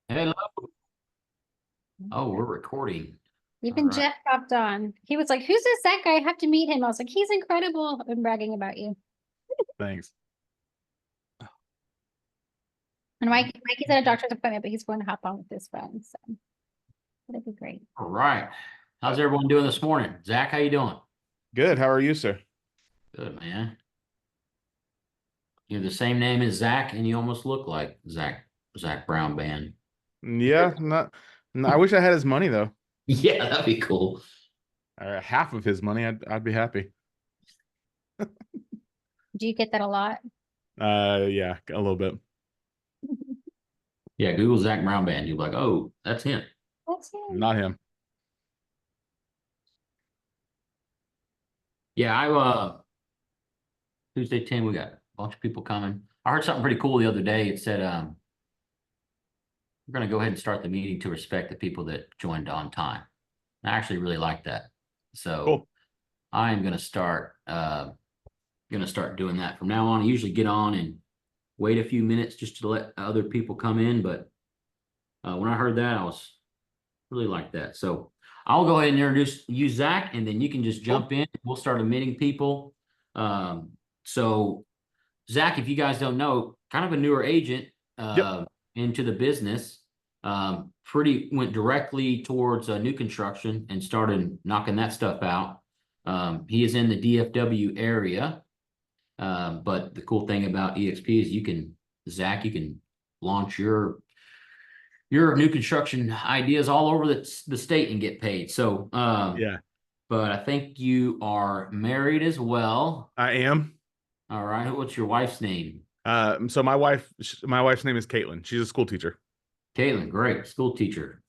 Hello. Oh, we're recording. All Even right. Jeff popped on. He was like, "Who's this Zach guy? I have to meet him." I was like, "He's incredible." I'm bragging about you. Thanks. And Mikey's at a doctor's appointment, but he's going to hop on with his friend, so it'll be great. All right. How's everyone doing this morning? Zach, how you doing? Good. How are you, sir? Good, man. You have the same name as Zach, and you almost look like Zach Brown Band. Yeah, not. I wish I had his money though. Yeah, that'd be cool. Half of his money, I'd be happy. Do you get that a lot? Yeah, a little bit. Yeah, Google Zach Brown Band. You're like, oh, that's him. That's him. Not him. Yeah, Tuesday 10, we got a bunch of people coming. I heard something pretty cool the other day. It said, we're gonna go ahead and start the meeting to respect the people that joined on time. I actually really like that. So Cool. I am gonna start doing that from now on. I usually get on and wait a few minutes just to let other people come in, but when I heard that, I was really like that. So I'll go ahead and introduce you, Zach, and then you can just jump in. We'll start admitting people. So Zach, if you guys don't know, kind of a newer agent Yep. into the business. Pretty went directly towards new construction and started knocking that stuff out. He is in the DFW area. But the cool thing about EXP is Zach, you can launch your new construction ideas all over the state and get paid. So, Yeah, but I think you are married as well. I am. All right. What's your wife's name? So my wife's name is Caitlin. She's a school teacher. Caitlin, great school teacher.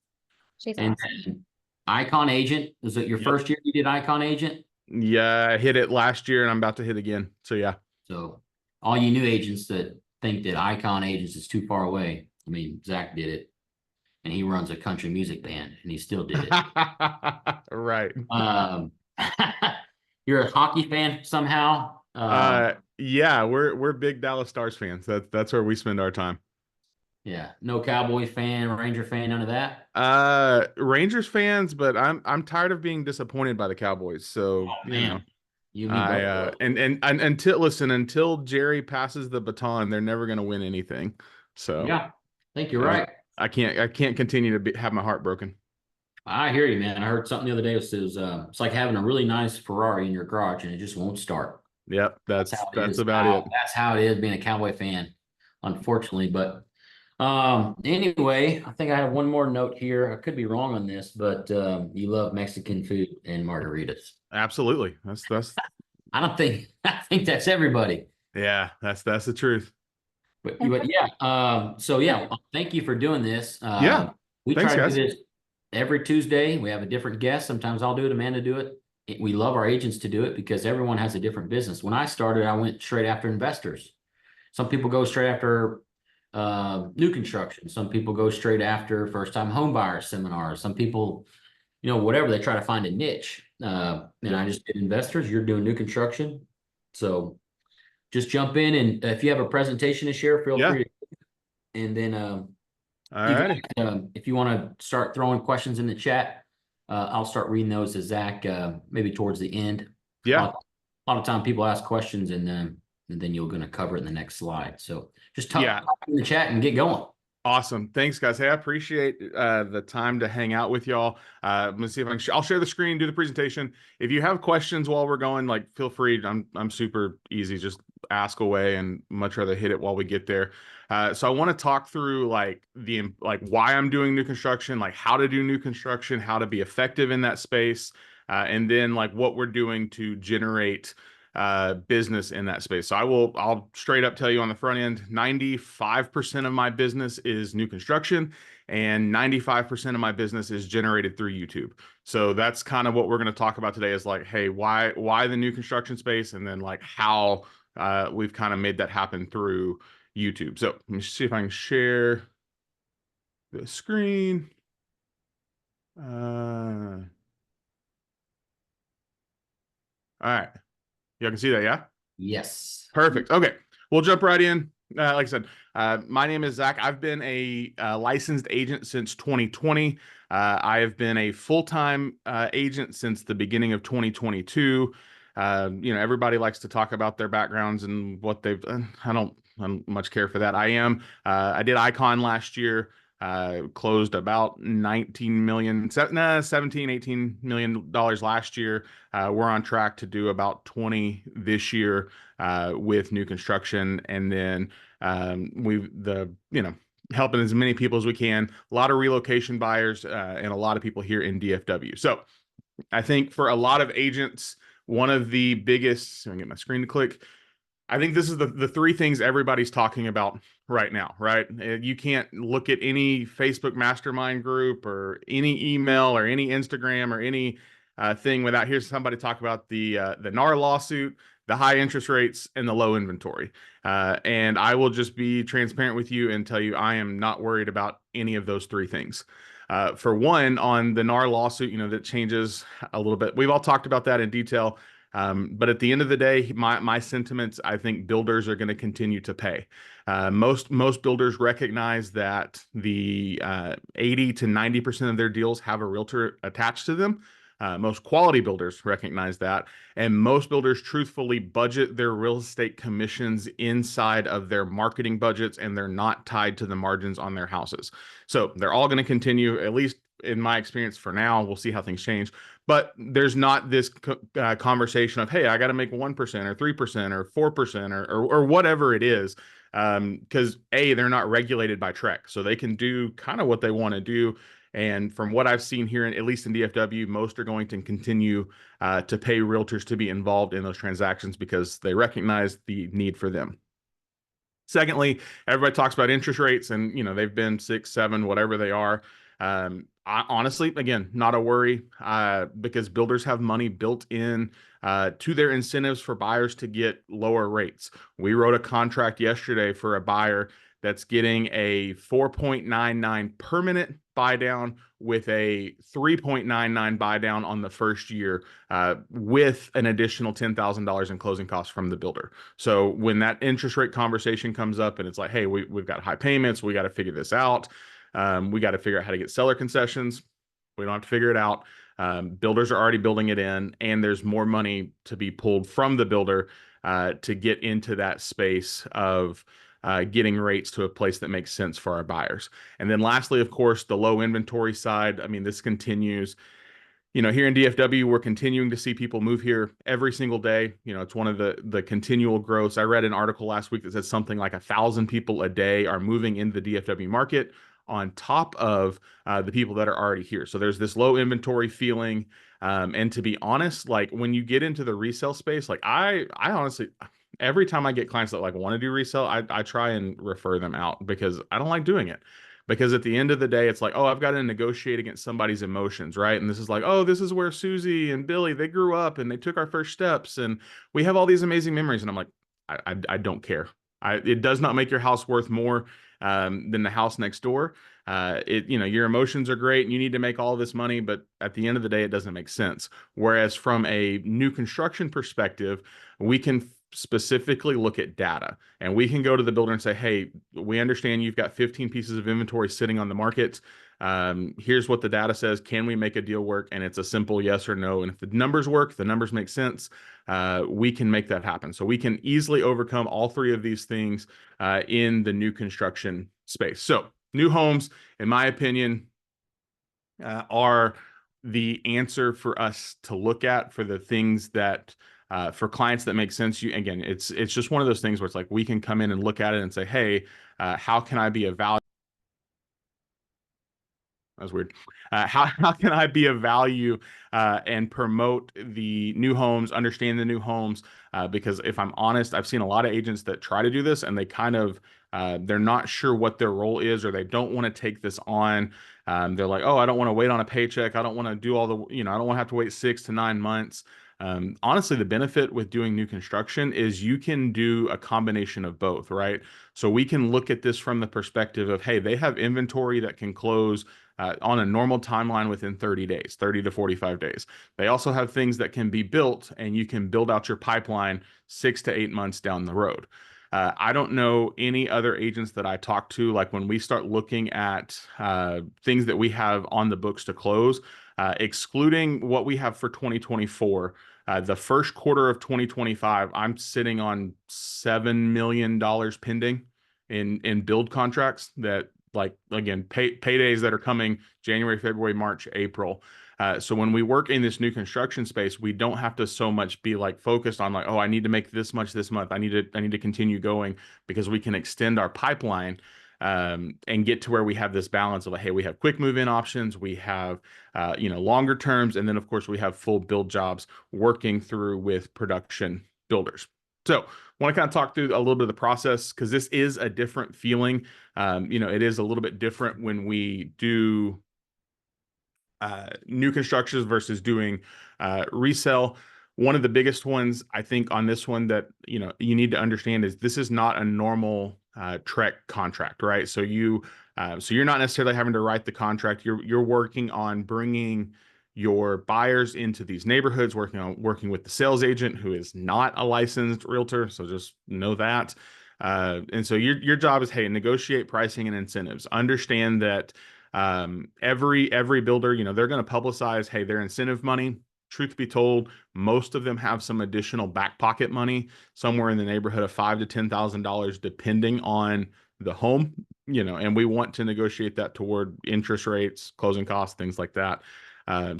She's And awesome. then Icon Agent. Was it your Yep. first year you did Icon Agent? Yeah, I hit it last year and I'm about to hit again. So yeah. So all you new agents that think that Icon Agents is too far away. I mean, Zach did it and he runs a country music band and he still did it. Right. Um, you're a hockey fan somehow. Yeah, we're big Dallas Stars fans. That's where we spend our time. Yeah, no Cowboy fan, Ranger fan, none of that. Rangers fans, but I'm tired of being disappointed by the Cowboys. So, Oh man, you and me I both. and until Jerry passes the baton, they're never gonna win anything. So, Yeah, I think you're uh, right. I can't continue to have my heart broken. I hear you, man. I heard something the other day. It's like having a really nice Ferrari in your garage and it just won't start. Yep, That's that's how it that's is. about it. That's how it is being a Cowboy fan, unfortunately. But anyway, I think I have one more note here. I could be wrong on this, but you love Mexican food and margaritas. Absolutely. That's I don't think I think that's everybody. yeah, that's the truth. But yeah, so yeah, thank you for doing this. Yeah. We Thanks, try to do guys. this every Tuesday. We have a different guest. Sometimes I'll do it, Amanda do it. We love our agents to do it because everyone has a different business. When I started, I went straight after investors. Some people go straight after new construction. Some people go straight after first time home buyer seminars. Some people, whatever, they try to find a niche. And Yep. I just did investors. You're doing new construction. So just jump in, and if you have a presentation to share, feel Yeah. free to. And then All you guys, righty. if you want to start throwing questions in the chat, I'll start reading those to Zach maybe towards the end. Yeah. A lot of time people ask questions, and then you're going to cover it in the next slide. So just Yeah. talk in the chat and get going. Awesome. Thanks, guys. Hey, I appreciate the time to hang out with y'all. Let me see if I can. I'll share the screen, do the presentation. If you have questions while we're going, like, feel free. I'm super easy. Just ask away, and much rather hit it while we get there. So I want to talk through like why I'm doing new construction, like how to do new construction, how to be effective in that space, and then like what we're doing to generate business in that space. So I'll straight up tell you on the front end, 95% of my business is new construction and 95% of my business is generated through YouTube. So that's kind of what we're going to talk about today is like, hey, why the new construction space? And then like how we've kind of made that happen through YouTube. So let me see if I can share the screen. All right. Y'all can see that, yeah? Yes. Perfect. Okay. We'll jump right in. Like I said, my name is Zach. I've been a licensed agent since 2020. I have been a full-time agent since the beginning of 2022. Everybody likes to talk about their backgrounds and what they've done. I don't much care for that. I did Icon last year, closed about 19 million, 17, $18 million last year. We're on track to do about 20 this year with new construction. And then helping as many people as we can, a lot of relocation buyers and a lot of people here in DFW. So I think for a lot of agents, one of the biggest, I'm gonna get my screen to click. I think this is the three things everybody's talking about right now, right? You can't look at any Facebook mastermind group or any email or any Instagram or any thing without hearing somebody talk about the NAR lawsuit, the high interest rates, and the low inventory. And I will just be transparent with you and tell you I am not worried about any of those three things. For one, on the NAR lawsuit, that changes a little bit. We've all talked about that in detail. But at the end of the day, my sentiments, I think builders are going to continue to pay. Most builders recognize that the 80 to 90% of their deals have a realtor attached to them. Most quality builders recognize that, and most builders truthfully budget their real estate commissions inside of their marketing budgets, and they're not tied to the margins on their houses. So they're all going to continue, at least in my experience for now. We'll see how things change. But there's not this conversation of, hey, I got to make 1% or 3% or 4% or whatever it is. Because they're not regulated by TREC. So they can do kind of what they want to do. And from what I've seen here, at least in DFW, most are going to continue to pay realtors to be involved in those transactions because they recognize the need for them. Secondly, everybody talks about interest rates and, they've been 6, 7, whatever they are. Honestly, again, not a worry because builders have money built in to their incentives for buyers to get lower rates. We wrote a contract yesterday for a buyer that's getting a 4.99 permanent buy down with a 3.99 buy down on the first year with an additional $10,000 in closing costs from the builder. So when that interest rate conversation comes up and it's like, hey, we've got high payments, we got to figure this out. We got to figure out how to get seller concessions. We don't have to figure it out. Builders are already building it in, and there's more money to be pulled from the builder to get into that space of getting rates to a place that makes sense for our buyers. And then lastly, of course, the low inventory side. I mean, this continues. Here in DFW, we're continuing to see people move here every single day. It's one of the continual growths. I read an article last week that said something like 1,000 people a day are moving into the DFW market on top of the people that are already here. So there's this low inventory feeling. And to be honest, like when you get into the resale space, like I honestly, every time I get clients that like want to do resale, I try and refer them out because I don't like doing it. Because at the end of the day, it's like, oh, I've got to negotiate against somebody's emotions, right? And this is like, oh, this is where Susie and Billy, they grew up and they took our first steps and we have all these amazing memories. And I'm like, I don't care. It does not make your house worth more than the house next door. Your emotions are great and you need to make all this money, but at the end of the day, it doesn't make sense. Whereas from a new construction perspective, we can specifically look at data and we can go to the builder and say, hey, we understand you've got 15 pieces of inventory sitting on the market. Here's what the data says. Can we make a deal work? And it's a simple yes or no. And if the numbers work, the numbers make sense, we can make that happen. So we can easily overcome all three of these things in the new construction space. So new homes, in my opinion, are the answer for us to look at for the things that for clients that make sense. Again, it's just one of those things where it's like we can come in and look at it and say, hey, how can I be a value? That was weird. How can I be of value and promote the new homes, understand the new homes? Because if I'm honest, I've seen a lot of agents that try to do this and they kind of, they're not sure what their role is or they don't want to take this on. They're like, oh, I don't want to wait on a paycheck. I don't want to do all the, I don't want to have to wait 6 to 9 months. Honestly, the benefit with doing new construction is you can do a combination of both, right? So we can look at this from the perspective of, hey, they have inventory that can close on a normal timeline within 30 days, 30 to 45 days. They also have things that can be built and you can build out your pipeline 6 to 8 months down the road. I don't know any other agents that I talk to, like when we start looking at things that we have on the books to close, excluding what we have for 2024, the first quarter of 2025, I'm sitting on $7 million pending in build contracts that, like, again, paydays that are coming January, February, March, April. So when we work in this new construction space, we don't have to so much be like focused on like, oh, I need to make this much this month. I need to continue going, because we can extend our pipeline and get to where we have this balance of like, hey, we have quick move-in options, we have longer terms, and then of course we have full build jobs working through with production builders. So I want to kind of talk through a little bit of the process, because this is a different feeling. It is a little bit different when we do new constructions versus doing resale. One of the biggest ones I think on this one that you need to understand is this is not a normal TREC contract, right? So you're not necessarily having to write the contract. You're working on bringing your buyers into these neighborhoods, working with the sales agent who is not a licensed realtor. So just know that. And so your job is, hey, negotiate pricing and incentives. Understand that every builder, they're going to publicize, hey, their incentive money. Truth be told, most of them have some additional back pocket money, somewhere in the neighborhood of $5,000 to $10,000, depending on the home, and we want to negotiate that toward interest rates, closing costs, things like that.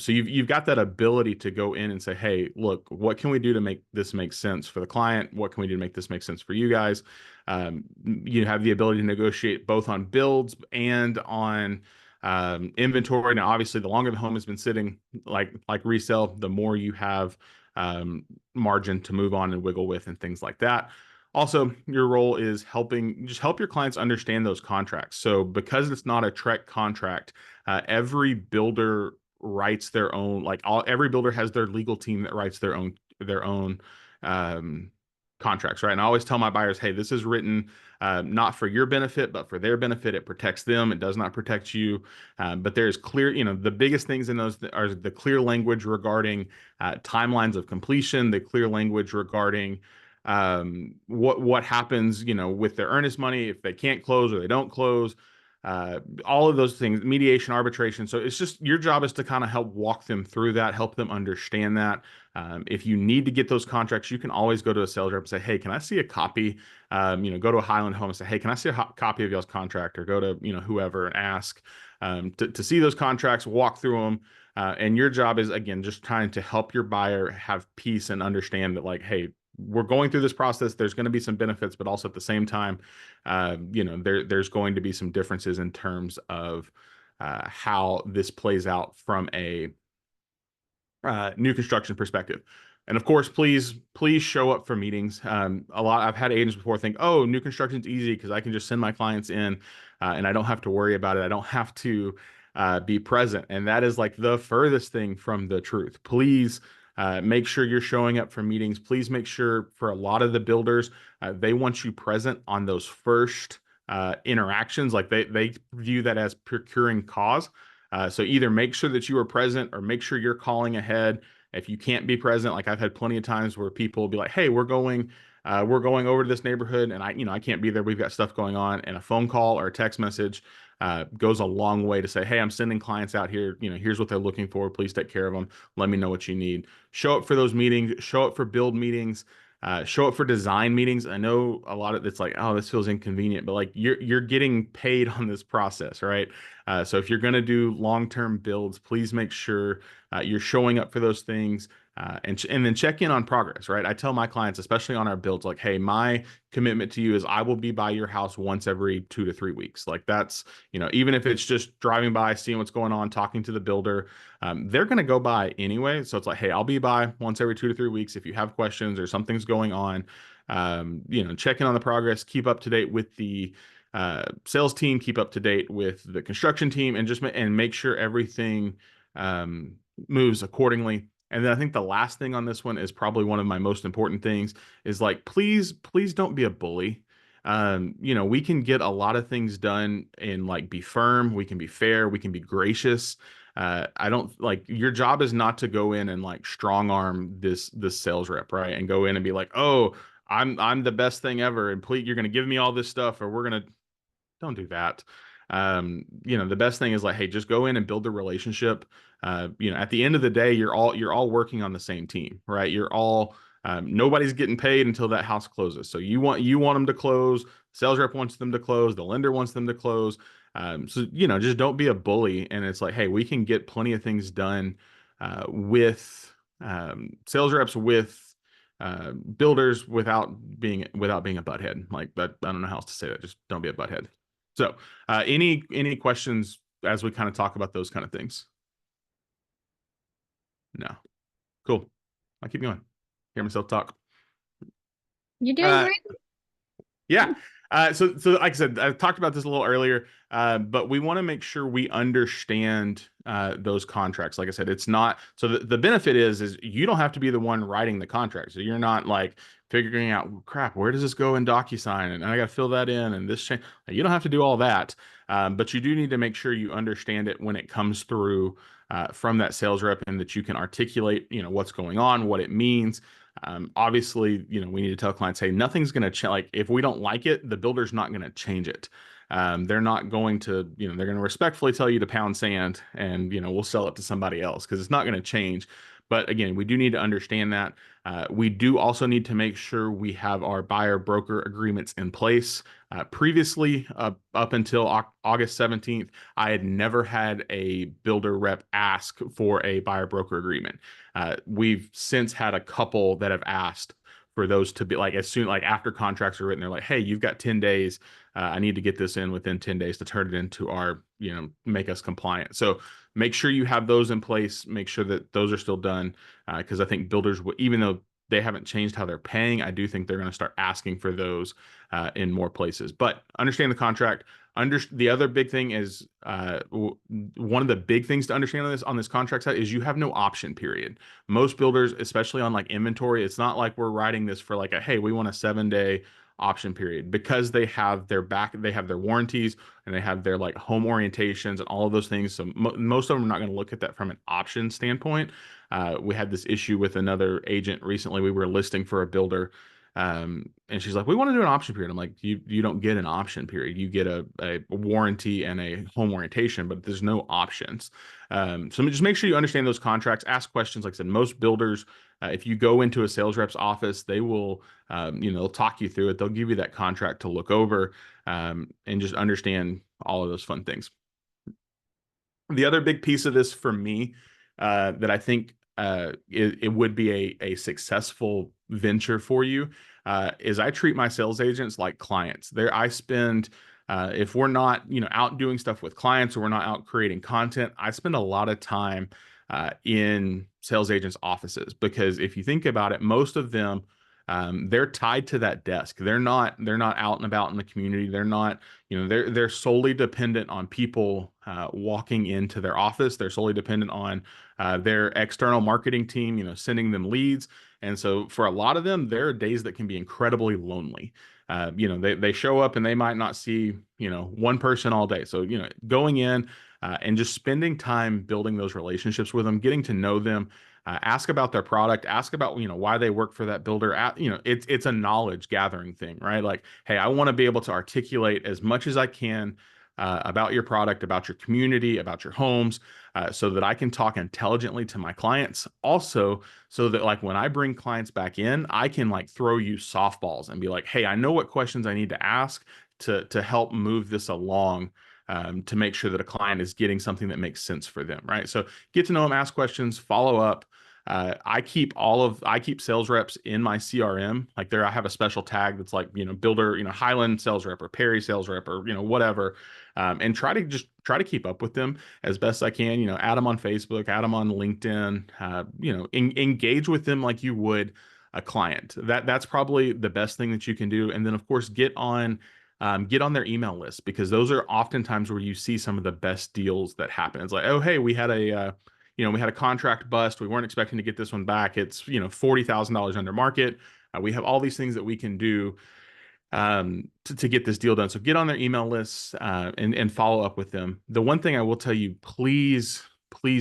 So you've got that ability to go in and say, hey, look, what can we do to make this make sense for the client? What can we do to make this make sense for you guys? You have the ability to negotiate both on builds and on inventory. Now, obviously, the longer the home has been sitting, like resale, the more you have margin to move on and wiggle with and things like that. Also, your role is help your clients understand those contracts. So because it's not a TREC contract, every builder writes their own, every builder has their legal team that writes their own contracts, right? And I always tell my buyers, hey, this is written not for your benefit, but for their benefit. It protects them. It does not protect you. But there's clear, the biggest things in those are the clear language regarding timelines of completion, the clear language regarding what happens, with their earnest money if they can't close or they don't close. All of those things, mediation, arbitration. So it's just your job is to kind of help walk them through that, help them understand that. If you need to get those contracts, you can always go to a sales rep and say, hey, can I see a copy? Go to a Highland Home and say, hey, can I see a copy of y'all's contract? Or go to, whoever and ask to see those contracts, walk through them. And your job is, again, just trying to help your buyer have peace and understand that, like, hey, we're going through this process. There's going to be some benefits, but also at the same time, there's going to be some differences in terms of how this plays out from a new construction perspective. And of course, please show up for meetings. I've had agents before think, oh, new construction's easy because I can just send my clients in and I don't have to worry about it. I don't have to be present. And that is like the furthest thing from the truth. Please make sure you're showing up for meetings. Please make sure, for a lot of the builders, they want you present on those first interactions. Like they view that as procuring cause. So either make sure that you are present or make sure you're calling ahead. If you can't be present, like I've had plenty of times where people will be like, hey, we're going over to this neighborhood and I can't be there. We've got stuff going on, and a phone call or a text message goes a long way to say, hey, I'm sending clients out here. Here's what they're looking for. Please take care of them. Let me know what you need. Show up for those meetings, show up for build meetings, show up for design meetings. I know a lot of it's like, oh, this feels inconvenient, but like you're getting paid on this process, right? So if you're going to do long-term builds, please make sure you're showing up for those things. And then check in on progress, right? I tell my clients, especially on our builds, like, hey, my commitment to you is I will be by your house once every 2 to 3 weeks. Like that's, even if it's just driving by, seeing what's going on, talking to the builder, they're going to go by anyway. So it's like, hey, I'll be by once every 2 to 3 weeks. If you have questions or something's going on, check in on the progress, keep up to date with the sales team, keep up to date with the construction team, and just make sure everything moves accordingly. And then I think the last thing on this one is probably one of my most important things is like, please don't be a bully. We can get a lot of things done and like be firm. We can be fair. We can be gracious. I don't like your job is not to go in and like strong arm this sales rep, right? And go in and be like, oh, I'm the best thing ever, and please, you're going to give me all this stuff, or we're going to, don't do that. The best thing is like, hey, just go in and build the relationship. At the end of the day, you're all working on the same team, right? You're all nobody's getting paid until that house closes. So you want them to close. Sales rep wants them to close. The lender wants them to close. So just don't be a bully. And it's like, hey, we can get plenty of things done with sales reps, with builders, without being a butthead. Like that, I don't know how else to say that. Just don't be a butthead. So, any questions as we kind of talk about those kind of things? No. Cool. I'll keep going. Hear myself talk. You're doing Uh, great. Yeah. So like I said, I talked about this a little earlier, but we want to make sure we understand those contracts. Like I said, it's not, so the benefit is you don't have to be the one writing the contract. So you're not like figuring out, well, crap, where does this go in DocuSign? And I got to fill that in and this change. You don't have to do all that. But you do need to make sure you understand it when it comes through from that sales rep, and that you can articulate, what's going on, what it means. Obviously, we need to tell clients, hey, nothing's going to change. Like if we don't like it, the builder's not going to change it. They're not going to, they're going to respectfully tell you to pound sand, and, we'll sell it to somebody else because it's not going to change. But again, we do need to understand that. We do also need to make sure we have our buyer broker agreements in place. Previously, up until August 17th, I had never had a builder rep ask for a buyer broker agreement. We've since had a couple that have asked for those to be like, as soon, like after contracts are written, they're like, hey, you've got 10 days. I need to get this in within 10 days to turn it into our, make us compliant. So make sure you have those in place. Make sure that those are still done. Because I think builders, even though they haven't changed how they're paying, I do think they're going to start asking for those in more places. But understand the contract. The other big thing is one of the big things to understand on this contract side is you have no option period. Most builders, especially on like inventory, it's not like we're writing this for like hey, we want a 7-day option period, because they have their warranties, and they have their like home orientations and all of those things. So most of them are not going to look at that from an option standpoint. We had this issue with another agent recently. We were listing for a builder. And she's like, we want to do an option period. I'm like, you don't get an option period. You get a warranty and a home orientation, but there's no options. So just make sure you understand those contracts. Ask questions. Like I said, most builders, if you go into a sales rep's office, they will, they'll talk you through it. They'll give you that contract to look over, and just understand all of those fun things. The other big piece of this for me, that I think it would be a successful venture for you, is I treat my sales agents like clients. I spend, if we're not, out doing stuff with clients, or we're not out creating content, I spend a lot of time in sales agents' offices, because if you think about it, most of them, they're tied to that desk. They're not out and about in the community. They're not, they're solely dependent on people walking into their office. They're solely dependent on their external marketing team, sending them leads. And so for a lot of them, there are days that can be incredibly lonely. They show up and they might not see, one person all day. So, going in and just spending time building those relationships with them, getting to know them, ask about their product, ask about, why they work for that builder. It's a knowledge gathering thing, right? Like, hey, I want to be able to articulate as much as I can about your product, about your community, about your homes, so that I can talk intelligently to my clients. Also, so that like when I bring clients back in, I can like throw you softballs and be like, hey, I know what questions I need to ask to help move this along, to make sure that a client is getting something that makes sense for them, right? So get to know them, ask questions, follow up. I keep sales reps in my CRM. Like I have a special tag that's like, builder, Highland sales rep, or Perry sales rep, or, whatever. And try to keep up with them as best I can, add them on Facebook, add them on LinkedIn, engage with them like you would a client. That's probably the best thing that you can do. And then of course, get on their email list, because those are oftentimes where you see some of the best deals that happen. It's like, oh, hey, we had a contract bust. We weren't expecting to get this one back. It's, $40,000 under market. We have all these things that we can do to get this deal done. So get on their email lists and follow up with them. The one thing I will tell you, please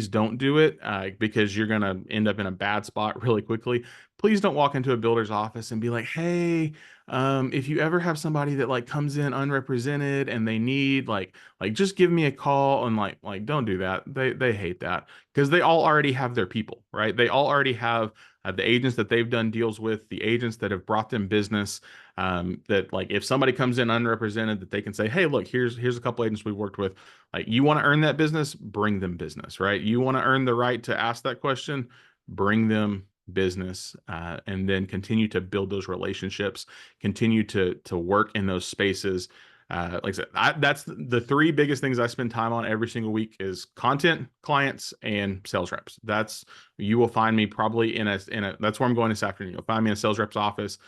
don't do it because you're going to end up in a bad spot really quickly. please don't walk into a builder's office and be like, hey, if you ever have somebody that like comes in unrepresented and they need like just give me a call, and like don't do that. They hate that because they all already have their people, right? They all already have the agents that they've done deals with, the agents that have brought them business. That like if somebody comes in unrepresented, that they can say, hey, look, here's a couple agents we've worked with. Like, you want to earn that business, bring them business, right? You want to earn the right to ask that question, bring them business, and then continue to build those relationships, continue to work in those spaces. Like I said, that's the three biggest things I spend time on every single week is content, clients, and sales reps. You will find me probably in a that's where I'm going this afternoon. You'll find me in a sales rep's office,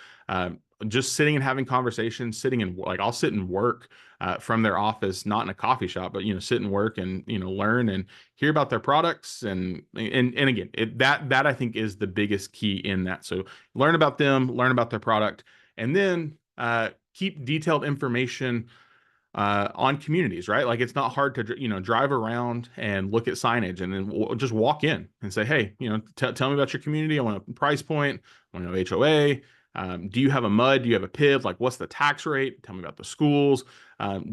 just sitting and having conversations, sitting and like I'll sit and work from their office, not in a coffee shop, but sit and work and learn and hear about their products and again, that I think is the biggest key in that. So learn about them, learn about their product, and then keep detailed information on communities, right? Like, it's not hard to drive around and look at signage and then just walk in and say, hey, tell me about your community. I want a price point. I want to know HOA. Do you have a MUD? Do you have a PIV? Like, what's the tax rate? Tell me about the schools.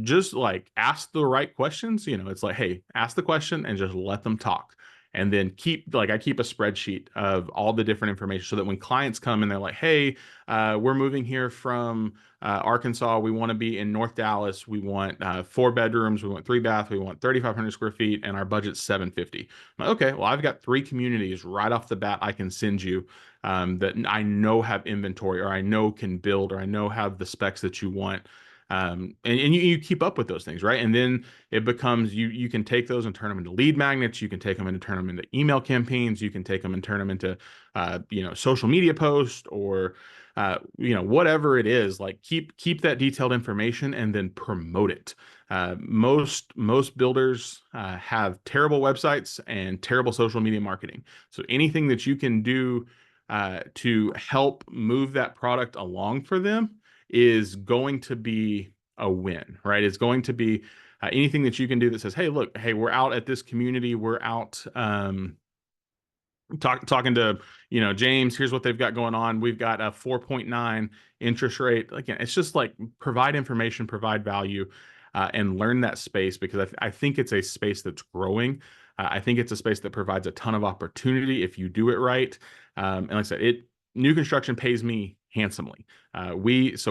Just like ask the right questions. It's like, hey, ask the question and just let them talk. And then I keep a spreadsheet of all the different information so that when clients come and they're like, hey, we're moving here from Arkansas. We want to be in North Dallas. We want 4 bedrooms. We want 3 bath. We want 3,500 square feet, and our budget's 750. I'm like, okay, well, I've got 3 communities right off the bat I can send you that I know have inventory, or I know can build, or I know have the specs that you want. And you keep up with those things, right? And then it becomes you can take those and turn them into lead magnets. You can take them and turn them into email campaigns. You can take them and turn them into social media posts, or whatever it is. Like, keep that detailed information and then promote it. Most builders have terrible websites and terrible social media marketing. So anything that you can do to help move that product along for them is going to be a win, right? It's going to be anything that you can do that says, hey, look, hey, we're out at this community. We're out talking to, James, here's what they've got going on. We've got a 4.9 interest rate. Again, it's just like provide information, provide value, and learn that space, because I think it's a space that's growing. I think it's a space that provides a ton of opportunity if you do it right. And like I said, new construction pays me handsomely. We've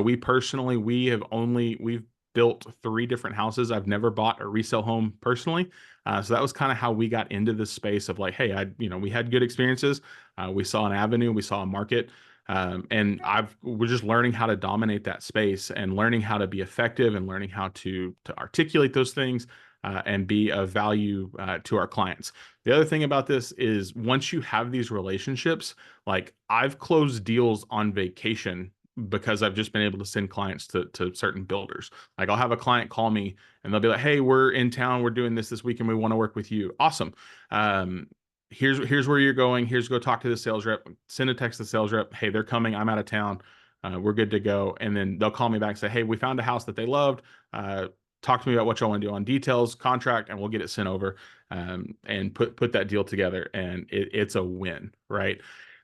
built 3 different houses. I've never bought a resale home personally. So that was kind of how we got into this space of like, hey, we had good experiences. We saw an avenue, we saw a market. And we're just learning how to dominate that space and learning how to be effective and learning how to articulate those things and be of value to our clients. The other thing about this is once you have these relationships, like I've closed deals on vacation because I've just been able to send clients to certain builders. Like, I'll have a client call me and they'll be like, hey, we're in town. We're doing this week and we want to work with you. Awesome. Here's where you're going. Here's go talk to the sales rep. Send a text to the sales rep. Hey, they're coming. I'm out of town. We're good to go. And then they'll call me back and say, hey, we found a house that they loved. Talk to me about what y'all want to do on details, contract, and we'll get it sent over and put that deal together. And it's a win, right?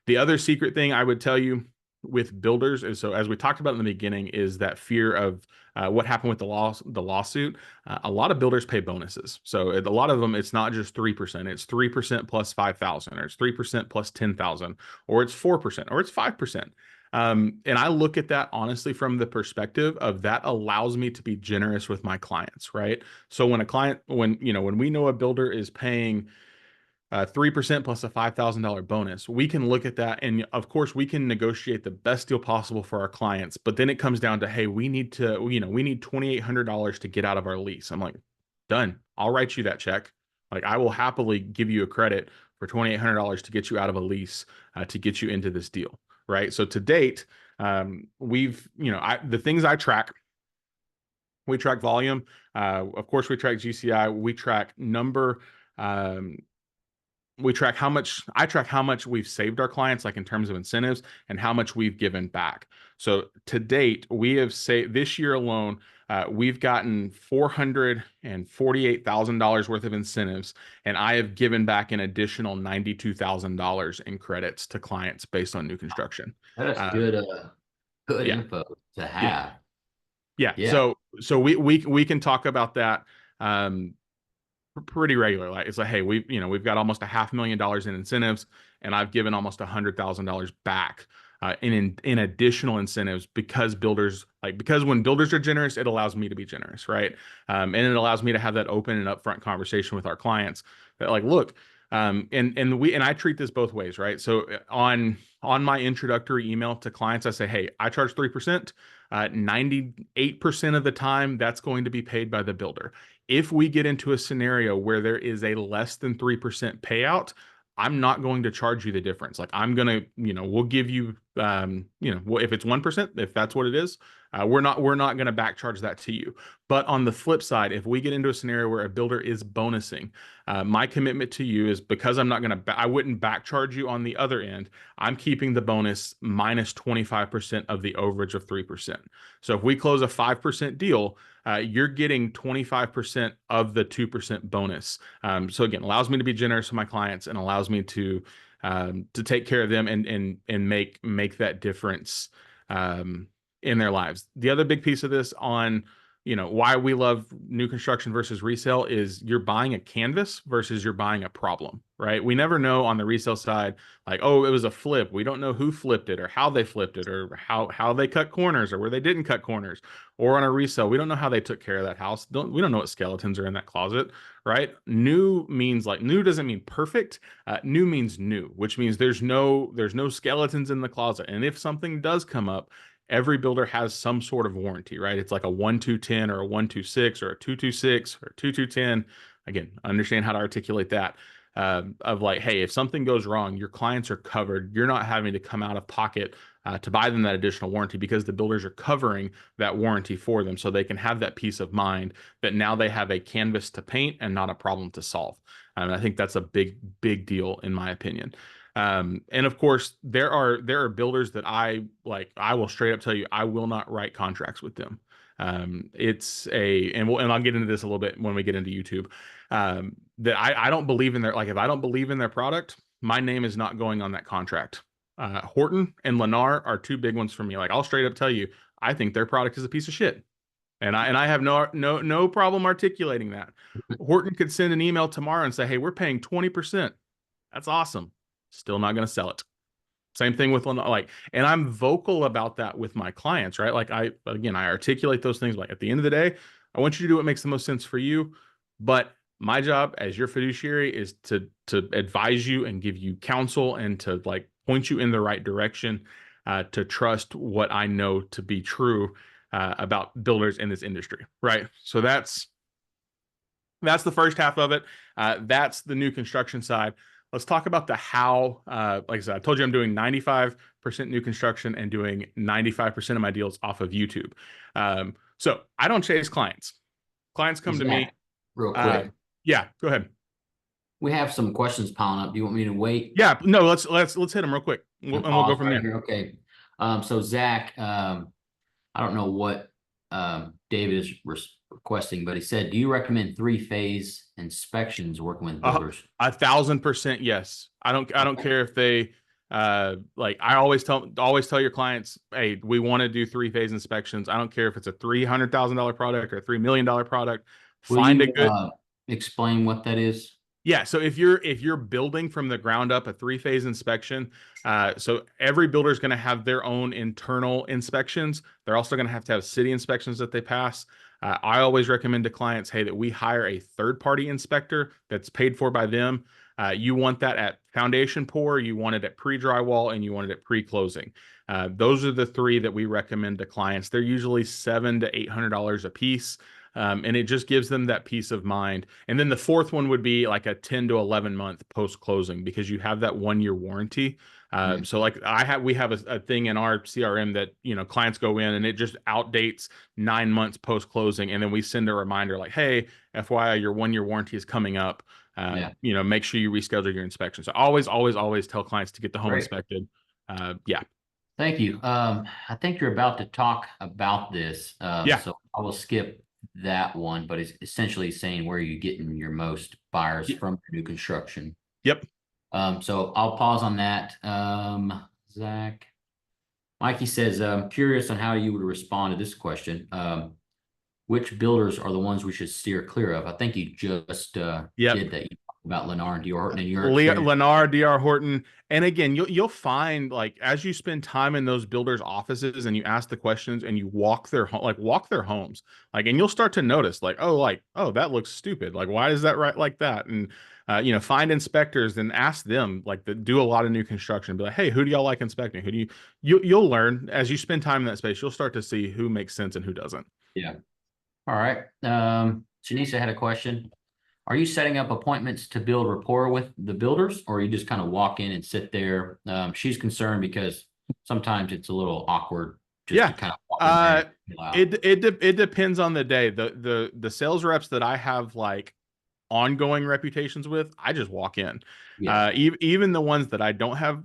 The other secret thing I would tell you with builders is, so as we talked about in the beginning, is that fear of what happened with the lawsuit. A lot of builders pay bonuses. So a lot of them, it's not just 3%, it's 3% plus 5,000, or it's 3% plus 10,000, or it's 4%, or it's 5%. And I look at that honestly from the perspective of that allows me to be generous with my clients, right? So when we know a builder is paying 3% plus a $5,000 bonus, we can look at that. And of course, we can negotiate the best deal possible for our clients. But then it comes down to, hey, we need $2,800 to get out of our lease. I'm like, done. I'll write you that check. Like, I will happily give you a credit for $2,800 to get you out of a lease, to get you into this deal. Right. So to date, the things I track, we track volume. Of course, we track GCI. We track number I track how much we've saved our clients, like in terms of incentives, and how much we've given back. So to date, we have saved this year alone, we've gotten $448,000 worth of incentives, and I have given back an additional $92,000 in credits to clients based on new construction. That's Uh, good yeah, info to yeah, have. yeah. Yeah. So we can talk about that. Pretty regular. Like it's like, hey, we've got almost $500,000 in incentives, and I've given almost $100,000 back in additional incentives because because when builders are generous, it allows me to be generous, right? And it allows me to have that open and upfront conversation with our clients that like, look, and I treat this both ways, right? So on my introductory email to clients, I say, hey, I charge 3%. 98% of the time, that's going to be paid by the builder. If we get into a scenario where there is a less than 3% payout, I'm not going to charge you the difference. Like I'm gonna, we'll give you, if it's 1%, if that's what it is, we're not gonna back charge that to you. But on the flip side, if we get into a scenario where a builder is bonusing, my commitment to you is because I wouldn't back charge you on the other end. I'm keeping the bonus minus 25% of the overage of 3%. So if we close a 5% deal, you're getting 25% of the 2% bonus. So again, allows me to be generous with my clients and allows me to take care of them and make that difference in their lives. The other big piece of this on why we love new construction versus resale is you're buying a canvas versus you're buying a problem, right? We never know on the resale side, like, oh, it was a flip. We don't know who flipped it or how they flipped it or how they cut corners or where they didn't cut corners. Or on a resale, we don't know how they took care of that house. We don't know what skeletons are in that closet, right? New doesn't mean perfect. New means new, which means there's no skeletons in the closet. And if something does come up, every builder has some sort of warranty, right? It's like a 1-2-10 or a 1-2-6 or a 2-2-6 or 2-2-10. Again, understand how to articulate that. Of like, hey, if something goes wrong, your clients are covered. You're not having to come out of pocket to buy them that additional warranty because the builders are covering that warranty for them, so they can have that peace of mind that now they have a canvas to paint and not a problem to solve. And I think that's a big deal in my opinion. And of course, there are builders that I will straight up tell you, I will not write contracts with them. And I'll get into this a little bit when we get into YouTube. That I don't believe in if I don't believe in their product, my name is not going on that contract. Horton and Lennar are two big ones for me. Like I'll straight up tell you, I think their product is a piece of shit. And I have no problem articulating that. Horton could send an email tomorrow and say, hey, we're paying 20%. That's awesome. Still not going to sell it. Same thing with and I'm vocal about that with my clients, right? Like I articulate those things. Like at the end of the day, I want you to do what makes the most sense for you. But my job as your fiduciary is to advise you and give you counsel and to point you in the right direction, to trust what I know to be true about builders in this industry, right? So that's the first half of it. That's the new construction side. Let's talk about the how. Like I said, I told you I'm doing 95% new construction and doing 95% of my deals off of YouTube. So I don't chase clients. Clients come to me. Real quick. Yeah, go ahead. We have some questions piling up. Do you want me to wait? Yeah, no, let's hit them real quick. And we'll go from there. Okay. So Zach, I don't know what David is requesting, but he said, do you recommend 3-phase inspections working with builders? 1,000% yes. I don't care if they I always tell your clients, hey, we want to do 3-phase inspections. I don't care if it's a $300,000 product or a $3 million product. Find a good explain what that is. Yeah, so if you're building from the ground up a 3-phase inspection, so every builder is going to have their own internal inspections. They're also going to have city inspections that they pass. I always recommend to clients, hey, that we hire a third-party inspector that's paid for by them. You want that at foundation pour, you want it at pre-drywall, and you want it at pre-closing. Those are the 3 that we recommend to clients. They're usually $700 to $800 a piece. And it just gives them that peace of mind. And then the 4th one would be like a 10 to 11 month post closing because you have that 1-year warranty. So we have a thing in our CRM that, clients go in and it just outdates 9 months post closing. And then we send a reminder like, hey, FYI, your 1-year warranty is coming up. Yeah. You know, make sure you reschedule your inspection. So always tell clients to get the home Great. inspected. Yeah. Thank you. I think you're about to talk about this. Yeah. So I will skip that one, but it's essentially saying where you're getting your most buyers from new construction. Yep. So I'll pause on that. Zach, Mikey says, I'm curious on how you would respond to this question. Which builders are the ones we should steer clear of? I think you just Yep. did that. You talked about Lennar and D.R. Horton and your experience. Lennar, D.R. Horton. And again, you'll find, like, as you spend time in those builders' offices and you ask the questions and you walk their homes, like, and you'll start to notice, like, oh, that looks stupid. Like, why is that right like that? And you know, find inspectors and ask them, like, that do a lot of new construction. Be like, hey, who do y'all like inspecting? Who do you'll learn as you spend time in that space. You'll start to see who makes sense and who doesn't. Yeah. All right. Janisa had a question. Are you setting up appointments to build rapport with the builders, or you just kind of walk in and sit there? She's concerned because sometimes it's a little awkward just to kind of walk in there and chill out. It depends on the day. The sales reps that I have, like, ongoing reputations with, I just walk in. Yeah. Even the ones that I don't have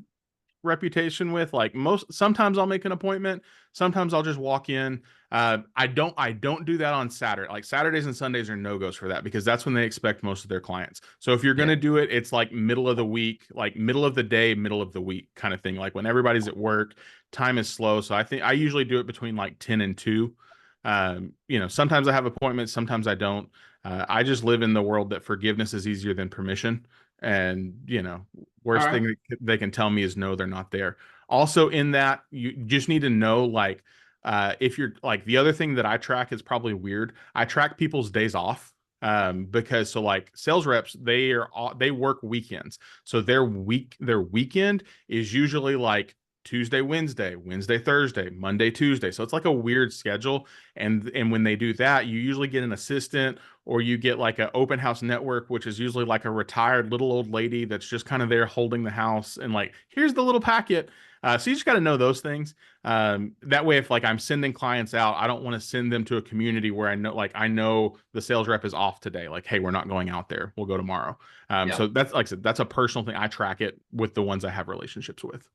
reputation with, like, sometimes I'll make an appointment, sometimes I'll just walk in. I don't do that on Saturday. Like, Saturdays and Sundays are no-goes for that, because that's when they expect most of their clients. So if you're going to do it, it's like middle of the week, like middle of the day, middle of the week kind of thing, like when everybody's at work, time is slow. So I think I usually do it between like 10 and 2. You know, sometimes I have appointments, sometimes I don't. I just live in the world that forgiveness is easier than permission. And, you know, worst thing they can tell me is no, they're not there. Also, in that, you just need to know, like, if you're, like, the other thing that I track is probably weird. I track people's days off. Because, so, like, sales reps, they work weekends. So their weekend is usually like Tuesday, Wednesday, Thursday, Monday, Tuesday. So it's like a weird schedule. And when they do that, you usually get an assistant, or you get like an open house network, which is usually like a retired little old lady that's just kind of there holding the house and, like, here's the little packet. So you just got to know those things. That way, if, like, I'm sending clients out, I don't want to send them to a community where I know the sales rep is off today. Like, hey, we're not going out there. We'll go tomorrow. So that's, like I said, that's a personal thing. I track it with the ones I have relationships with.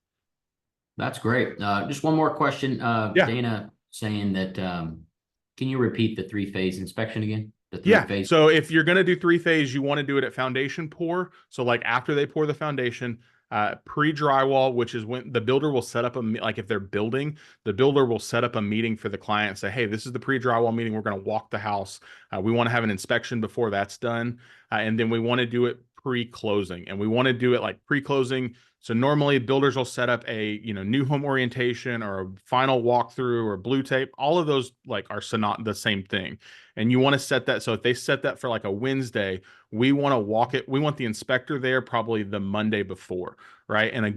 That's great. Just one more question. Dana saying that, can you repeat the 3-phase inspection again? The 3-phase. So if you're going to do 3-phase, you want to do it at foundation pour. So, like, after they pour the foundation, pre-drywall, which is when the builder will set up like, if they're building, the builder will set up a meeting for the client and say, hey, this is the pre-drywall meeting. We're going to walk the house. We want to have an inspection before that's done. And then we want to do it pre-closing, and we want to do it like pre-closing. So normally builders will set up a, you know, new home orientation or a final walkthrough or blue tape. All of those, like, are not the same thing. And you want to set that. So if they set that for like a Wednesday, we want to walk it. We want the inspector there probably the Monday before, right? And a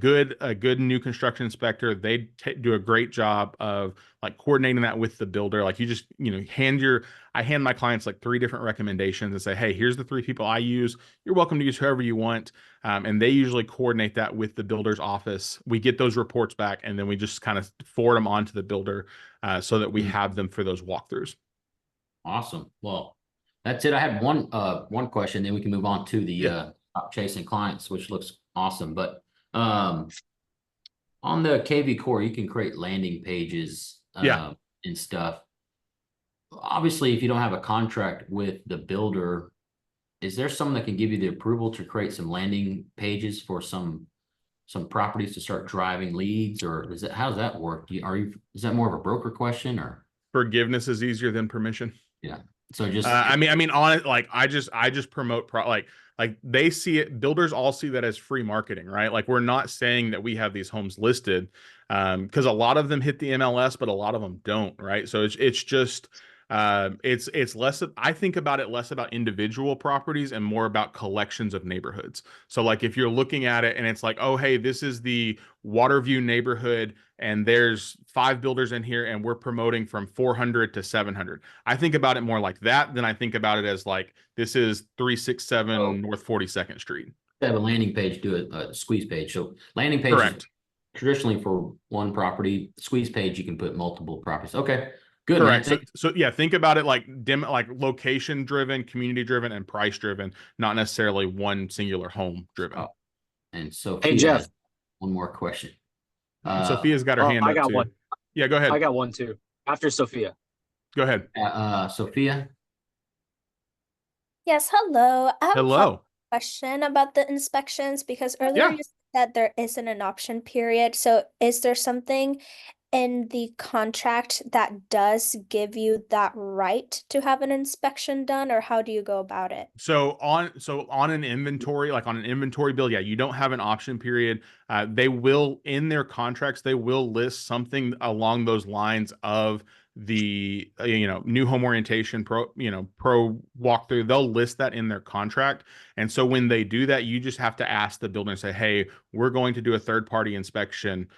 good new construction inspector, they do a great job of, like, coordinating that with the builder. Like, you just, you know, I hand my clients like 3 different recommendations and say, hey, here's the 3 people I use. You're welcome to use whoever you want. And they usually coordinate that with the builder's office. We get those reports back, and then we just kind of forward them on to the builder so that we have them for those walkthroughs. Awesome. Well, that's it. I had one question, then we can move on to the stop chasing clients, which looks awesome. But on the KV Core, you can create landing pages and stuff. Obviously, if you don't have a contract with the builder, is there someone that can give you the approval to create some landing pages for some properties to start driving leads, or how does that work? Is that more of a broker question, or? Forgiveness is easier than permission. Yeah. So just, I mean, on it, like, I just promote like they see it. Builders all see that as free marketing, right? Like, we're not saying that we have these homes listed, because a lot of them hit the MLS, but a lot of them don't, right? So it's just, it's less I think about it less about individual properties and more about collections of neighborhoods. So, like, if you're looking at it and it's like, oh, hey, this is the Waterview neighborhood and there's 5 builders in here and we're promoting from 400 to 700. I think about it more like that than I think about it as, like, this is 367 North 42nd Street. have a landing page, do a squeeze page. So landing page is traditionally for one property. Squeeze page, you can put multiple properties. Okay. Good, man. Correct. So yeah, think about it like like location driven, community driven, and price driven, not necessarily one singular home driven. Oh, and Hey, Sophia Jeff. has one more question. Sophia's got her hand I up got too. one. Yeah, go ahead. I got one too. After Sophia. Go ahead. Sophia. Yes, hello. I have a Hello. question about the inspections because earlier Yeah. you said that there isn't an option period. So is there something in the contract that does give you that right to have an inspection done, or how do you go about it? So on an inventory, like on an inventory bill, yeah, you don't have an option period. They will, in their contracts, they will list something along those lines of the new home orientation pro walkthrough. They'll list that in their contract. And so when they do that, you just have to ask the builder and say, hey, we're going to do a third party inspection.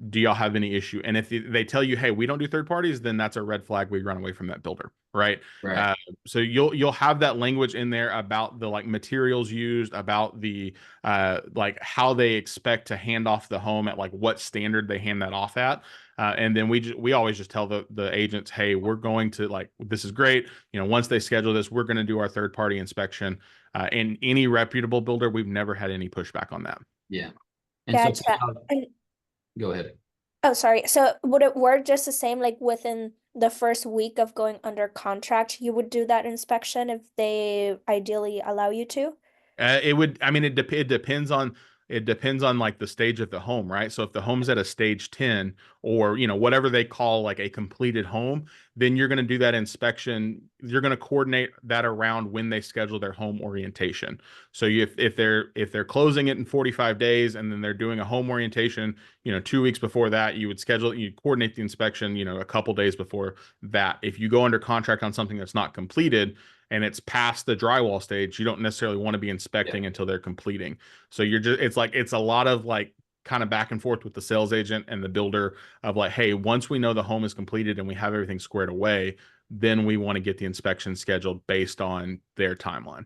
Do y'all have any issue? And if they tell you, hey, we don't do third parties, then that's a red flag. We run away from that builder, right? Right. So you'll have that language in there about the like materials used, about the like how they expect to hand off the home, at like what standard they hand that off at. And then we always just tell the agents, hey, we're going to, like, this is great. Once they schedule this, we're going to do our third party inspection. And any reputable builder, we've never had any pushback on that. Yeah. And Gotcha. And go ahead. oh, sorry. So would it work just the same, like within the first week of going under contract, you would do that inspection if they ideally allow you to? It would, I mean, it depends on like the stage of the home, right? So if the home's at a stage 10 or, whatever they call like a completed home, then you're going to do that inspection. You're going to coordinate that around when they schedule their home orientation. So if they're closing it in 45 days and then they're doing a home orientation, 2 weeks before that, you coordinate the inspection, a couple days before that. If you go under contract on something that's not completed and it's past the drywall stage, you don't necessarily want to be inspecting until they're completing. So it's a lot of like kind of back and forth with the sales agent and the builder of like, hey, once we know the home is completed and we have everything squared away, then we want to get the inspection scheduled based on their timeline.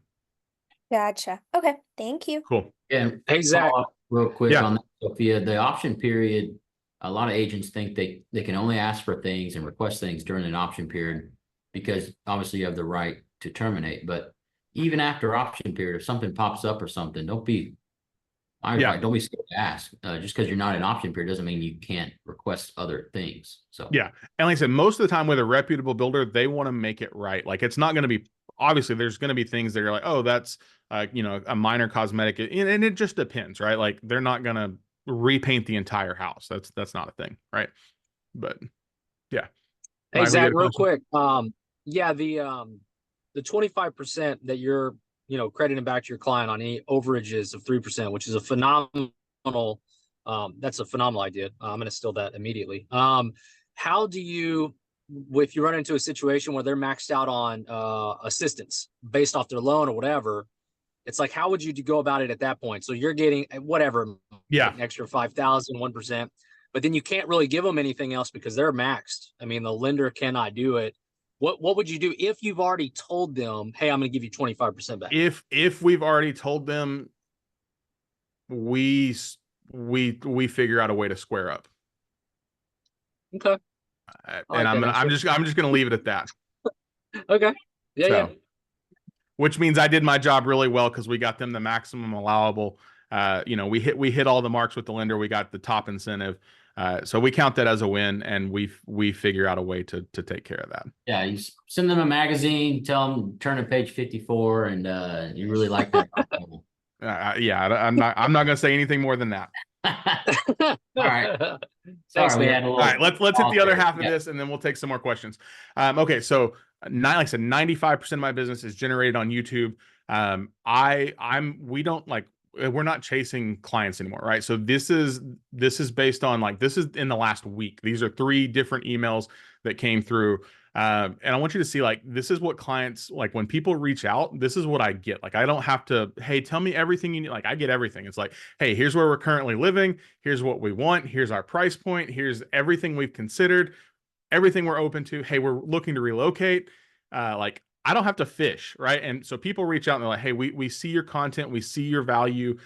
Gotcha. Okay, thank you. Cool. Yeah. Hey, Zach. Real quick Yeah. on that, Sophia, the option period, a lot of agents think they can only ask for things and request things during an option period because obviously you have the right to terminate. But even after option period, if something pops up or something, don't be scared to ask. Just because you're not in option period doesn't mean you can't request other things. So yeah. And like I said, most of the time with a reputable builder, they want to make it right. Like it's not going to be, obviously there's going to be things that are like, oh, that's a minor cosmetic, and it just depends, right? Like they're not going to repaint the entire house. That's not a thing, right? But yeah. Hey, Ryan, Zach, real quick. Yeah, the 25% that you're, crediting back to your client on any overages of 3%, which is a phenomenal, that's a phenomenal idea. I'm going to steal that immediately. How do you, if you run into a situation where they're maxed out on assistance based off their loan or whatever, it's like, how would you go about it at that point? So you're getting whatever, an extra 5,000, 1%, but then you can't really give them anything else because they're maxed. I mean, the lender cannot do it. What would you do if you've already told them, hey, I'm going to give you 25% back? If we've already told them, we figure out a way to square up. Okay. And I'm just going to leave it at that. Okay. Yeah. Which means I did my job really well because we got them the maximum allowable. We hit all the marks with the lender. We got the top incentive. So we count that as a win, and we figure out a way to take care of that. yeah, you send them a magazine, tell them turn to page 54, and you really like that. Yeah, I'm not going to say anything more than that. All right. Thanks, Sorry, we man. had a little. All right, let's hit the other half of Yeah. this, and then we'll take some more questions. Okay, so like I said, 95% of my business is generated on YouTube. We're not chasing clients anymore, right? So this is based on like, this is in the last week. These are 3 different emails that came through. And I want you to see, like, this is what clients, like when people reach out, this is what I get. Like, I don't have to, hey, tell me everything you need. Like, I get everything. It's like, hey, here's where we're currently living. Here's what we want. Here's our price point. Here's everything we've considered, everything we're open to. Hey, we're looking to relocate. Like, I don't have to fish, right? And so people reach out and they're like, hey, we see your content, we see your value,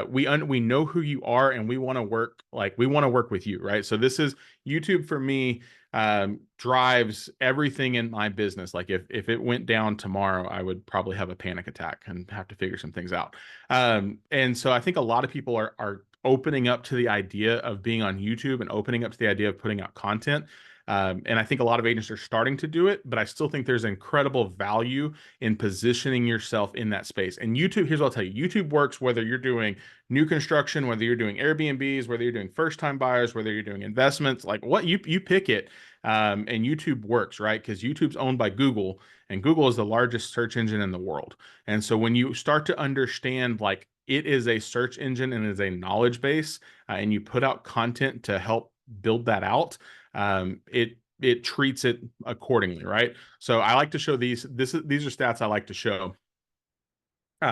we know who you are, and we want to work with you, right? So this is YouTube for me. drives everything in my business. Like if it went down tomorrow, I would probably have a panic attack and have to figure some things out. And so I think a lot of people are opening up to the idea of being on YouTube and opening up to the idea of putting out content. And I think a lot of agents are starting to do it, but I still think there's incredible value in positioning yourself in that space. And YouTube, here's what I'll tell you, YouTube works whether you're doing new construction, whether you're doing Airbnbs, whether you're doing first-time buyers, whether you're doing investments, like what you pick it. And YouTube works, right? Because YouTube's owned by Google, and Google is the largest search engine in the world. And so when you start to understand, like, it is a search engine and is a knowledge base, and you put out content to help build that out, it treats it accordingly, right? So I like to show these. These are stats I like to show.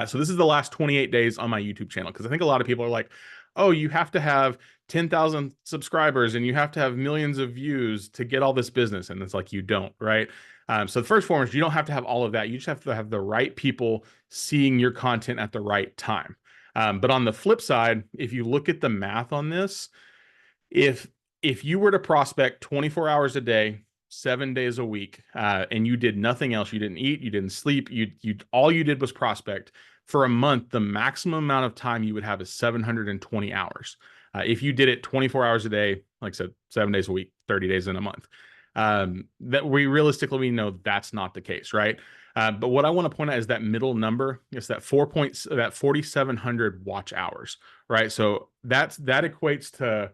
So this is the last 28 days on my YouTube channel, because I think a lot of people are like, oh, you have to have 10,000 subscribers and you have to have millions of views to get all this business. And it's like, you don't, right? So the first foremost, you don't have to have all of that. You just have to have the right people seeing your content at the right time. But on the flip side, if you look at the math on this, if you were to prospect 24 hours a day, 7 days a week, and you did nothing else, you didn't eat, you didn't sleep, you all you did was prospect for a month, the maximum amount of time you would have is 720 hours. If you did it 24 hours a day, like I said, 7 days a week, 30 days in a month, that we realistically know that's not the case, right? But what I want to point out is that middle number is that 4,700 watch hours, right? So that equates to,